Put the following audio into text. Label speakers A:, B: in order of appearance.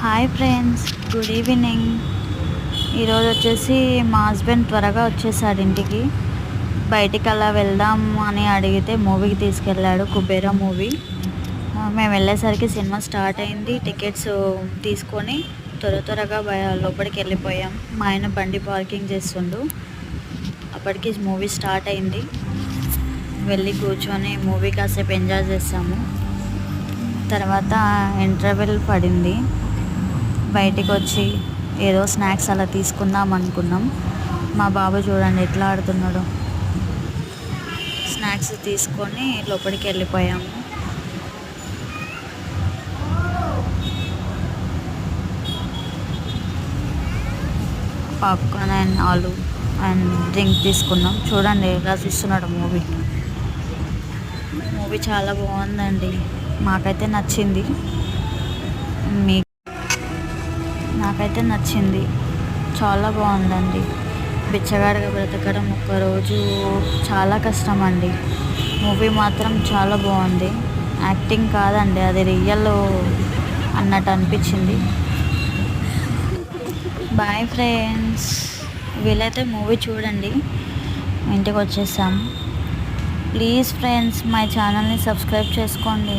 A: Hi friends, good evening. ఈరోజు వచ్చేసి మా హస్బెండ్ త్వరగా వచ్చేసాడు ఇంటికి. బయటికి అలా వెళ్దాం అని అడిగితే మూవీకి తీసుకెళ్ళాడు, కుబేరా మూవీ. మేము వెళ్ళేసరికి సినిమా స్టార్ట్ అయింది. టికెట్స్ తీసుకొని త్వరగా లోపలికి వెళ్ళిపోయాం. మా ఆయన బండి పార్కింగ్ చేస్తుండు. అప్పటికి మూవీ స్టార్ట్ అయింది. వెళ్ళి కూర్చొని మూవీ కాసేపు ఎంజాయ్ చేసాము. తర్వాత ఇంటర్వెల్ పడింది. బయటికి వచ్చి ఏదో స్నాక్స్ అలా తీసుకుందాం అనుకున్నాం. మా బాబు చూడండి ఎట్లా ఆడుతున్నాడు. స్నాక్స్ తీసుకొని లోపలికి వెళ్ళిపోయాము. పాప్కార్న్ అండ్ ఆలు అండ్ డ్రింక్ తీసుకున్నాం. చూడండి ఎలా చూస్తున్నాడు మూవీ. మూవీ చాలా బాగుందండి, మాకైతే నచ్చింది. మీ నాకైతే నచ్చింది, చాలా బాగుందండి. బిచ్చగాడిగా బ్రతకడం ఒక్కరోజు చాలా కష్టం అండి. మూవీ మాత్రం చాలా బాగుంది. యాక్టింగ్ కాదండి, అది రియల్ అన్నట్టు అనిపించింది. బాయ్ ఫ్రెండ్స్, వీలైతే మూవీ చూడండి. ఇంటికి వచ్చేసాము. ప్లీజ్ ఫ్రెండ్స్, మై ఛానల్ని సబ్స్క్రైబ్ చేసుకోండి.